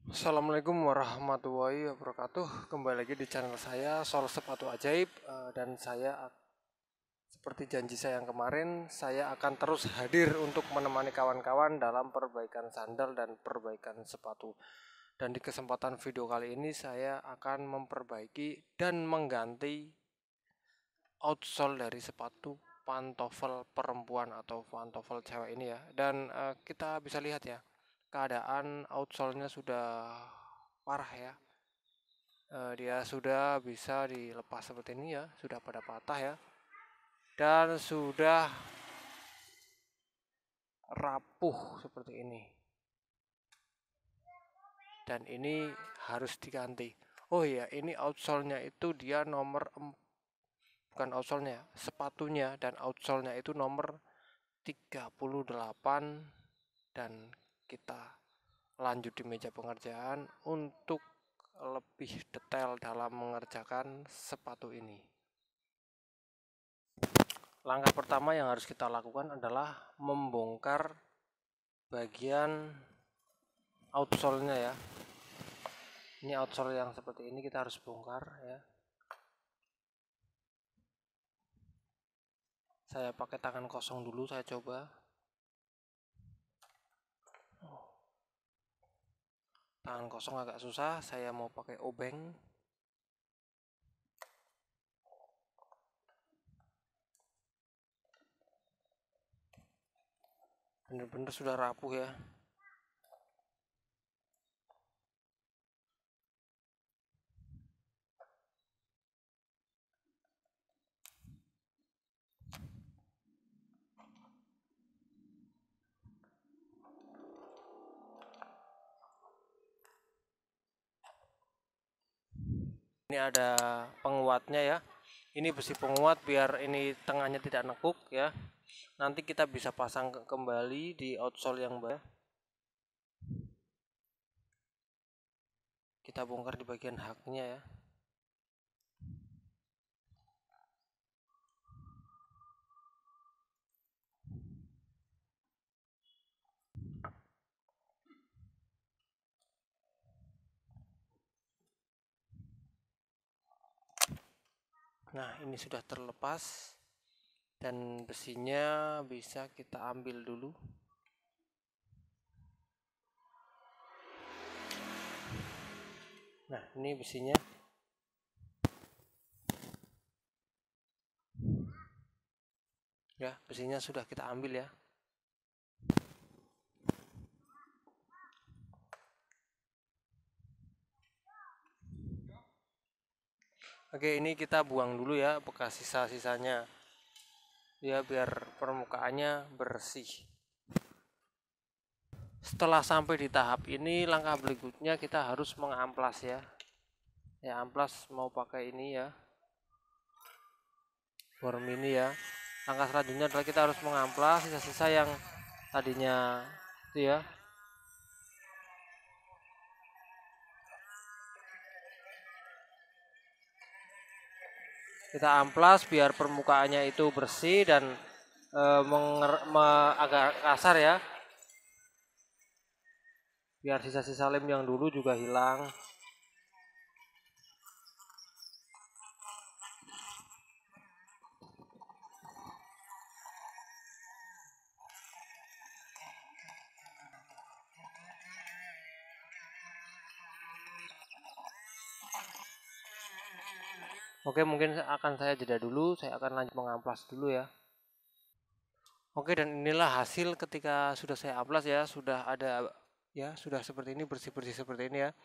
Assalamualaikum warahmatullahi wabarakatuh. Kembali lagi di channel saya Sol Sepatu Ajaib, dan saya seperti janji saya yang kemarin, saya akan terus hadir untuk menemani kawan-kawan dalam perbaikan sandal dan perbaikan sepatu. Dan di kesempatan video kali ini saya akan memperbaiki dan mengganti outsole dari sepatu pantofel perempuan atau pantofel cewek ini ya. Dan kita bisa lihat ya, keadaan outsole-nya sudah parah ya. Dia sudah bisa dilepas seperti ini ya, sudah pada patah ya, dan sudah rapuh seperti ini, dan ini harus diganti. Oh iya, ini outsole-nya itu dia nomor bukan outsole-nya, sepatunya dan outsole-nya itu nomor 38. Dan kita lanjut di meja pengerjaan untuk lebih detail dalam mengerjakan sepatu ini. Langkah pertama yang harus kita lakukan adalah membongkar bagian outsole-nya ya. Ini outsole yang seperti ini kita harus bongkar ya. Saya pakai tangan kosong dulu, saya coba. Tangan kosong agak susah, saya mau pakai obeng. Bener-bener sudah rapuh ya. Ini ada penguatnya ya. Ini besi penguat biar ini tengahnya tidak nekuk ya. Nanti kita bisa pasang kembali di outsole yang baru. Kita bongkar di bagian haknya ya. Nah, ini sudah terlepas dan besinya bisa kita ambil dulu. Nah, ini besinya. Ya, besinya sudah kita ambil ya. Oke, ini kita buang dulu ya bekas sisa-sisanya. Ya, biar permukaannya bersih. Setelah sampai di tahap ini, langkah berikutnya kita harus mengamplas ya. Ya, amplas mau pakai ini ya. Worm ini ya. Langkah selanjutnya adalah kita harus mengamplas sisa-sisa yang tadinya itu ya. Kita amplas biar permukaannya itu bersih dan agak kasar ya. Biar sisa-sisa lem yang dulu juga hilang. Oke, mungkin akan saya jeda dulu, saya akan lanjut mengamplas dulu ya. Oke, dan inilah hasil ketika sudah saya amplas ya, sudah ada ya, sudah seperti ini, bersih-bersih seperti ini ya.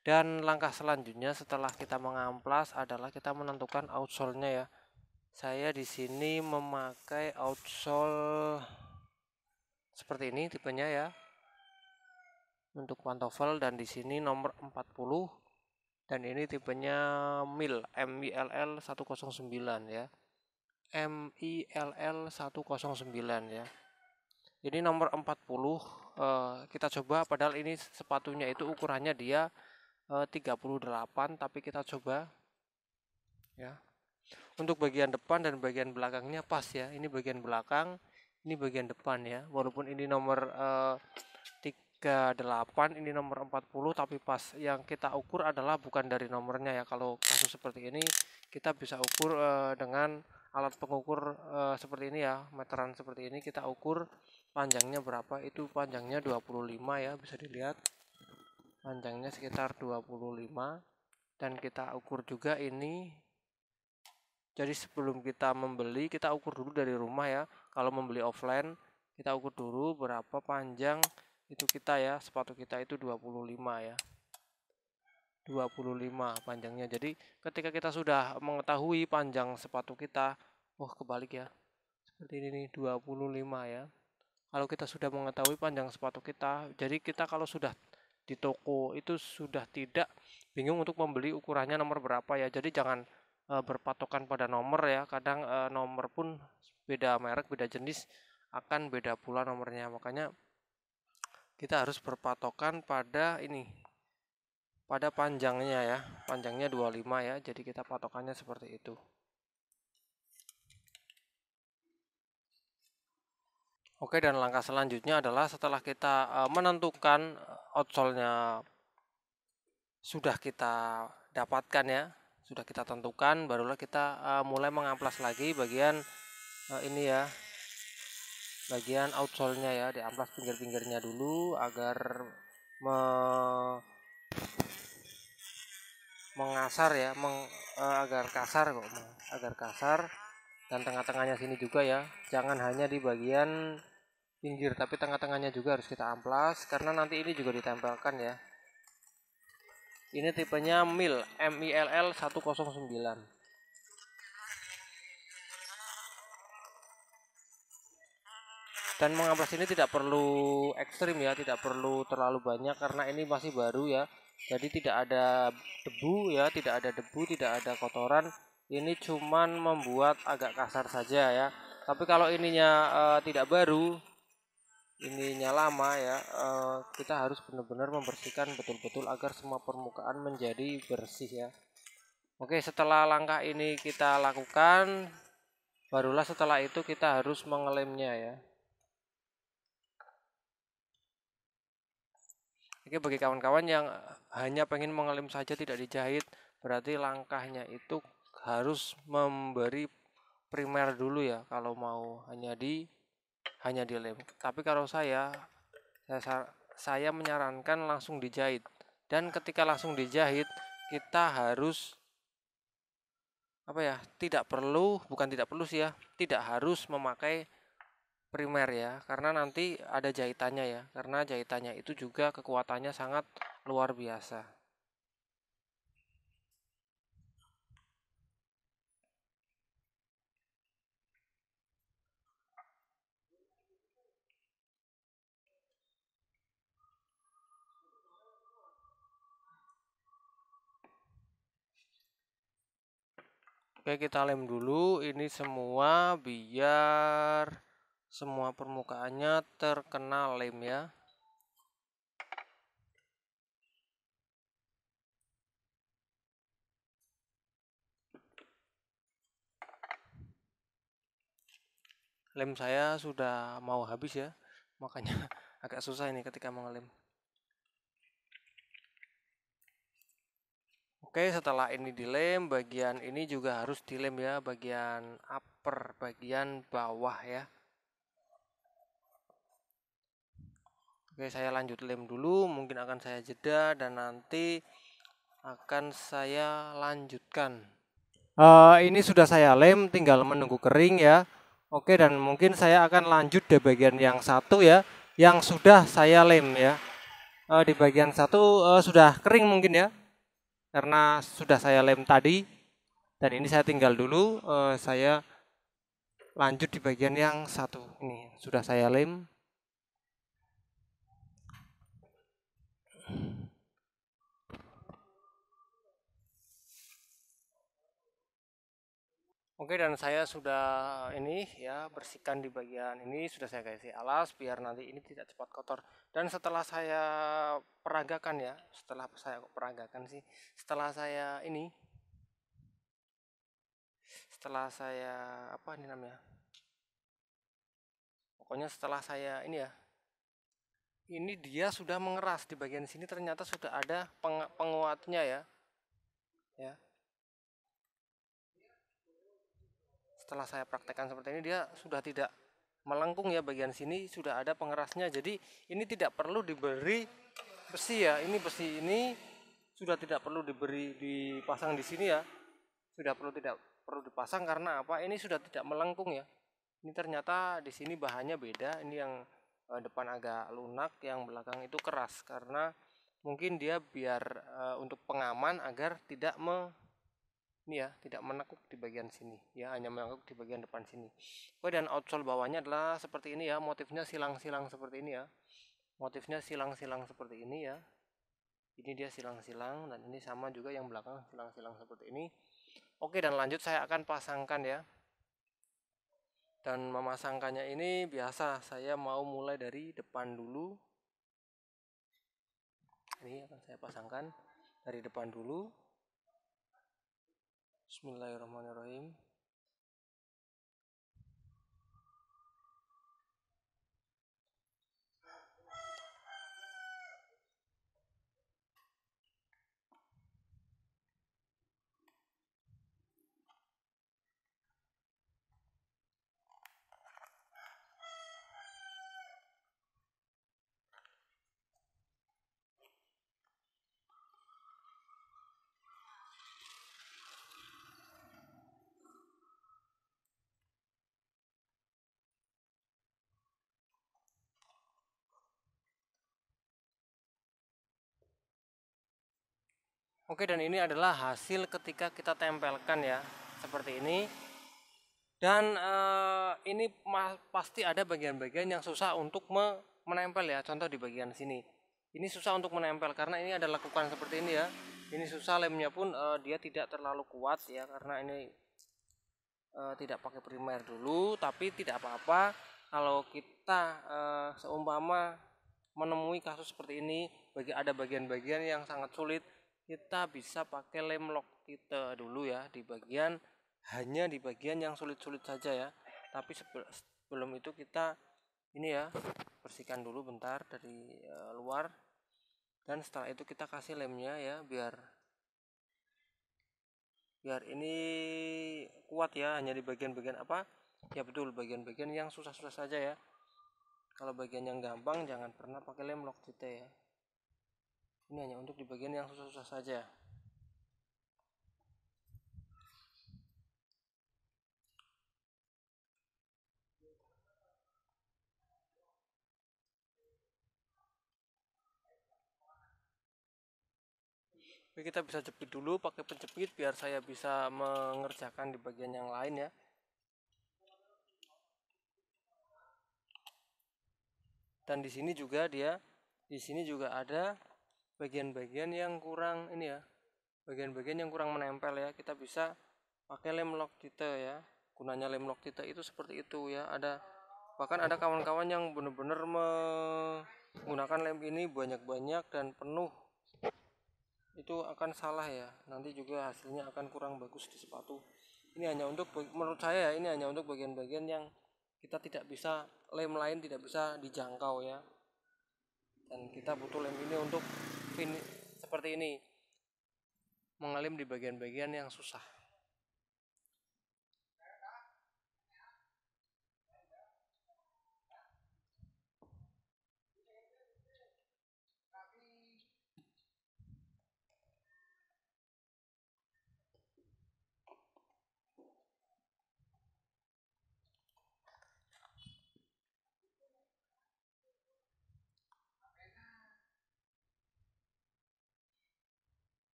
Dan langkah selanjutnya setelah kita mengamplas adalah kita menentukan outsole-nya ya. Saya di sini memakai outsole seperti ini tipenya ya. Untuk pantofel, dan di sini nomor 40. Dan ini tipenya MILL 109 ya. MILL 109 ya. Ini nomor 40. Kita coba, padahal ini sepatunya itu ukurannya dia 38, tapi kita coba ya. Untuk bagian depan dan bagian belakangnya pas ya. Ini bagian belakang, ini bagian depan ya. Walaupun ini nomor 38, ini nomor 40, tapi pas yang kita ukur adalah bukan dari nomornya ya. Kalau kasus seperti ini kita bisa ukur dengan alat pengukur seperti ini ya, meteran seperti ini. Kita ukur panjangnya berapa, itu panjangnya 25 ya, bisa dilihat panjangnya sekitar 25. Dan kita ukur juga ini. Jadi sebelum kita membeli, kita ukur dulu dari rumah ya. Kalau membeli offline, kita ukur dulu berapa panjang itu kita ya, sepatu kita itu 25 ya. 25 panjangnya. Jadi ketika kita sudah mengetahui panjang sepatu kita, kebalik ya. Seperti ini nih, 25 ya. Kalau kita sudah mengetahui panjang sepatu kita, jadi kita kalau sudah di toko itu sudah tidak bingung untuk membeli ukurannya nomor berapa ya. Jadi jangan berpatokan pada nomor ya. Kadang nomor pun beda merek, beda jenis akan beda pula nomornya. Makanya kita harus berpatokan pada ini, pada panjangnya ya. Panjangnya 25 ya. Jadi kita patokannya seperti itu. Oke, dan langkah selanjutnya adalah setelah kita menentukan outsole-nya sudah kita dapatkan ya, sudah kita tentukan, barulah kita mulai mengamplas lagi bagian ini ya, bagian outsole-nya ya, diamplas pinggir-pinggirnya dulu agar mengasar ya, agar kasar kok, agar kasar. Dan tengah-tengahnya sini juga ya, jangan hanya di bagian pinggir, tapi tengah-tengahnya juga harus kita amplas karena nanti ini juga ditempelkan ya. Ini tipenya MILL 109. Dan mengamplas ini tidak perlu ekstrim ya, tidak perlu terlalu banyak karena ini masih baru ya. Jadi tidak ada debu ya, tidak ada debu, tidak ada kotoran. Ini cuman membuat agak kasar saja ya. Tapi kalau ininya tidak baru, ininya lama ya, kita harus benar-benar membersihkan betul-betul agar semua permukaan menjadi bersih ya. Oke, setelah langkah ini kita lakukan, barulah setelah itu kita harus mengelemnya ya. Oke, bagi kawan-kawan yang hanya pengen mengelem saja tidak dijahit, berarti langkahnya itu harus memberi primer dulu ya kalau mau hanya dilem. Tapi kalau saya menyarankan langsung dijahit. Dan ketika langsung dijahit, kita harus tidak harus memakai primer ya, karena nanti ada jahitannya ya, karena jahitannya itu juga kekuatannya sangat luar biasa. Oke, kita lem dulu ini semua biar semua permukaannya terkena lem ya. Lem saya sudah mau habis ya, makanya agak susah ini ketika mengelem. Oke, setelah ini dilem, bagian ini juga harus dilem ya, bagian upper, bagian bawah ya. Oke, saya lanjut lem dulu, mungkin akan saya jeda dan nanti akan saya lanjutkan. Ini sudah saya lem, tinggal menunggu kering ya. Oke, dan mungkin saya akan lanjut di bagian yang satu ya, yang sudah saya lem ya. Di bagian satu sudah kering mungkin ya, karena sudah saya lem tadi. Dan ini saya tinggal dulu, saya lanjut di bagian yang satu. Ini sudah saya lem. Oke, dan saya sudah ini ya bersihkan di bagian ini, sudah saya kasih alas biar nanti ini tidak cepat kotor. Dan setelah saya peragakan ya, setelah saya apa ini namanya? Pokoknya setelah saya ini ya, ini dia sudah mengeras. Di bagian sini ternyata sudah ada penguatnya ya. Setelah saya praktekkan seperti ini, dia sudah tidak melengkung ya, bagian sini sudah ada pengerasnya. Jadi ini tidak perlu diberi besi ya. Ini besi ini sudah tidak perlu dipasang di sini ya. Tidak perlu dipasang karena apa? Ini sudah tidak melengkung ya. Ini ternyata di sini bahannya beda. Ini yang depan agak lunak, yang belakang itu keras karena mungkin dia biar untuk pengaman agar tidak tidak menekuk di bagian sini ya, hanya menekuk di bagian depan sini. Oke, dan outsole bawahnya adalah seperti ini ya, motifnya silang-silang seperti ini ya. Motifnya silang-silang seperti ini ya. Ini dia silang-silang, dan ini sama juga yang belakang silang-silang seperti ini. Oke, dan lanjut saya akan pasangkan ya. Dan memasangkannya ini biasa, saya mau mulai dari depan dulu. Ini akan saya pasangkan dari depan dulu. Bismillahirrahmanirrahim. Oke, dan ini adalah hasil ketika kita tempelkan ya, seperti ini. Dan ini pasti ada bagian-bagian yang susah untuk menempel ya. Contoh di bagian sini, ini susah untuk menempel karena ini ada lekukan seperti ini ya. Ini susah, lemnya pun dia tidak terlalu kuat ya, karena ini tidak pakai primer dulu. Tapi tidak apa-apa kalau kita seumpama menemui kasus seperti ini, ada bagian-bagian yang sangat sulit, kita bisa pakai lem Loctite dulu ya, hanya di bagian yang sulit-sulit saja ya. Tapi sebelum itu kita ini ya, bersihkan dulu bentar dari luar, dan setelah itu kita kasih lemnya ya, biar ini kuat ya. Hanya di bagian-bagian apa ya, betul, bagian-bagian yang susah-susah saja ya. Kalau bagian yang gampang jangan pernah pakai lem Loctite ya. Ini hanya untuk di bagian yang susah-susah saja. Oke, kita bisa jepit dulu pakai penjepit biar saya bisa mengerjakan di bagian yang lain ya. Dan di sini juga ada bagian-bagian yang kurang ini ya. Bagian-bagian yang kurang menempel ya. Kita bisa pakai lem Loctite ya. Gunanya lem Loctite itu seperti itu ya. Bahkan ada kawan-kawan yang benar-benar menggunakan lem ini banyak-banyak dan penuh. Itu akan salah ya. Nanti juga hasilnya akan kurang bagus di sepatu. Ini hanya untuk, menurut saya ya, ini hanya untuk bagian-bagian yang kita tidak bisa, lem lain tidak bisa dijangkau ya. Dan kita butuh lem ini untuk seperti ini, mengelem di bagian-bagian yang susah.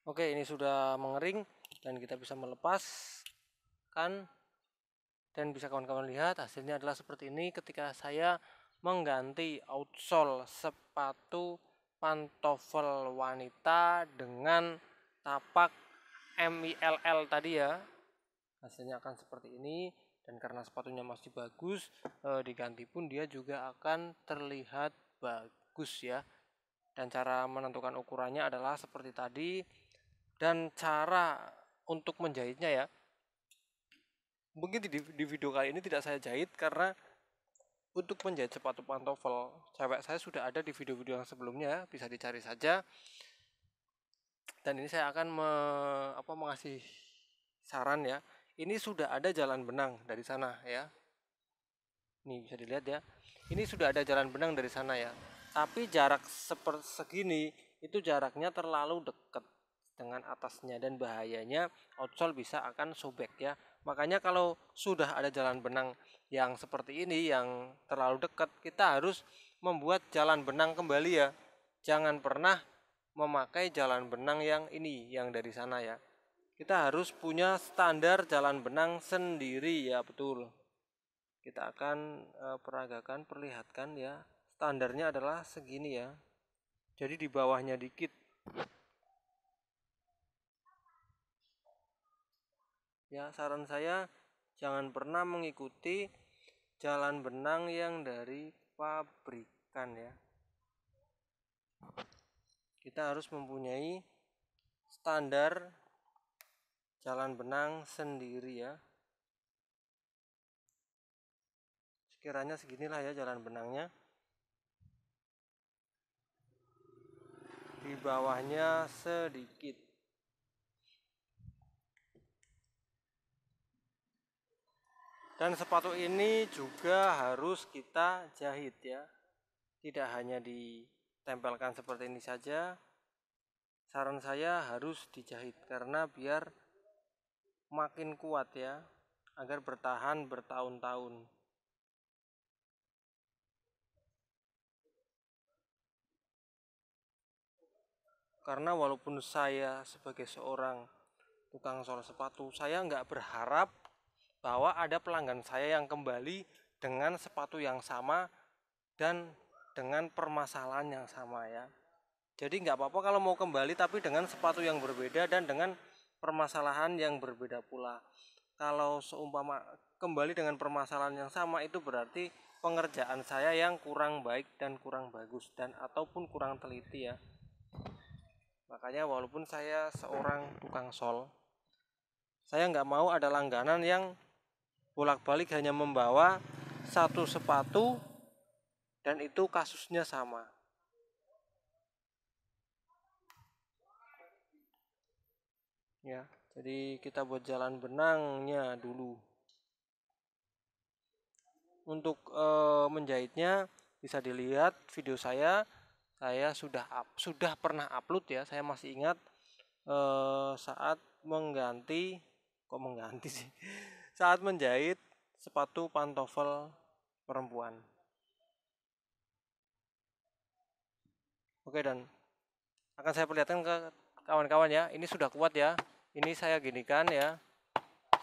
Oke, ini sudah mengering dan kita bisa melepaskan, dan bisa kawan-kawan lihat hasilnya adalah seperti ini ketika saya mengganti outsole sepatu pantofel wanita dengan tapak MILL tadi ya. Hasilnya akan seperti ini, dan karena sepatunya masih bagus, diganti pun dia juga akan terlihat bagus ya. Dan cara menentukan ukurannya adalah seperti tadi, Dan cara untuk menjahitnya ya, mungkin di video kali ini tidak saya jahit karena untuk menjahit sepatu pantofel cewek saya sudah ada di video-video yang sebelumnya, bisa dicari saja. Dan ini saya akan mengasih saran ya. Ini sudah ada jalan benang dari sana ya. Nih bisa dilihat ya. Ini sudah ada jalan benang dari sana ya. Tapi jarak seperti segini itu jaraknya terlalu dekat dengan atasnya dan bahayanya outsole bisa akan sobek ya. Makanya kalau sudah ada jalan benang yang seperti ini yang terlalu dekat, kita harus membuat jalan benang kembali ya. Jangan pernah memakai jalan benang yang ini, yang dari sana ya. Kita harus punya standar jalan benang sendiri ya, betul. Kita akan perlihatkan ya. Standarnya adalah segini ya. Jadi di bawahnya dikit. Ya, saran saya jangan pernah mengikuti jalan benang yang dari pabrikan ya. Kita harus mempunyai standar jalan benang sendiri ya. Sekiranya seginilah ya jalan benangnya. Di bawahnya sedikit. Dan sepatu ini juga harus kita jahit ya. Tidak hanya ditempelkan seperti ini saja. Saran saya harus dijahit karena biar makin kuat ya, agar bertahan bertahun-tahun. Karena walaupun saya sebagai seorang tukang sol sepatu, saya nggak berharap bahwa ada pelanggan saya yang kembali dengan sepatu yang sama dan dengan permasalahan yang sama ya. Jadi nggak apa-apa kalau mau kembali tapi dengan sepatu yang berbeda dan dengan permasalahan yang berbeda pula. Kalau seumpama kembali dengan permasalahan yang sama, itu berarti pengerjaan saya yang kurang baik dan kurang bagus dan ataupun kurang teliti ya. Makanya walaupun saya seorang tukang sol, saya nggak mau ada langganan yang bolak-balik hanya membawa satu sepatu dan itu kasusnya sama. Ya, jadi kita buat jalan benangnya dulu. Untuk menjahitnya bisa dilihat video saya sudah pernah upload ya. Saya masih ingat saat mengganti sih, saat menjahit sepatu pantofel perempuan. Oke, dan akan saya perlihatkan ke kawan-kawan ya. Ini sudah kuat ya. Ini saya ginikan ya.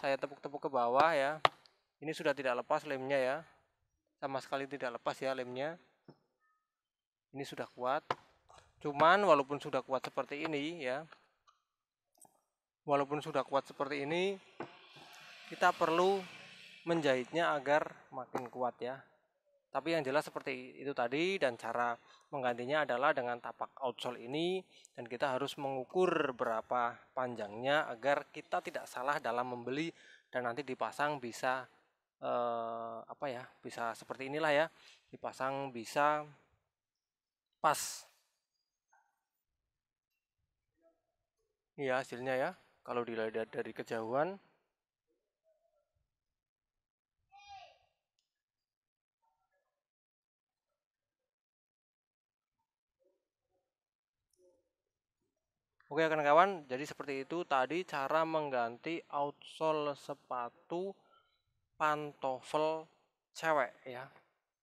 Saya tepuk-tepuk ke bawah ya. Ini sudah tidak lepas lemnya ya. Sama sekali tidak lepas ya lemnya. Ini sudah kuat. Cuman walaupun sudah kuat seperti ini ya. Walaupun sudah kuat seperti ini, kita perlu menjahitnya agar makin kuat ya. Tapi yang jelas seperti itu tadi, dan cara menggantinya adalah dengan tapak outsole ini, dan kita harus mengukur berapa panjangnya agar kita tidak salah dalam membeli dan nanti dipasang bisa bisa seperti inilah ya, dipasang bisa pas. Iya hasilnya ya, kalau dilihat dari kejauhan. Oke kawan-kawan, jadi seperti itu tadi cara mengganti outsole sepatu pantofel cewek ya.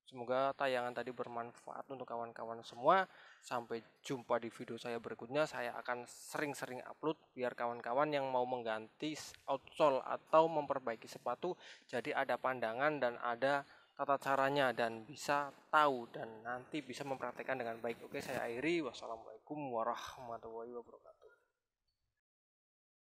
Semoga tayangan tadi bermanfaat untuk kawan-kawan semua. Sampai jumpa di video saya berikutnya. Saya akan sering-sering upload biar kawan-kawan yang mau mengganti outsole atau memperbaiki sepatu jadi ada pandangan dan ada tata caranya dan bisa tahu dan nanti bisa mempraktekkan dengan baik. Oke, saya akhiri. Wassalamualaikum warahmatullahi wabarakatuh.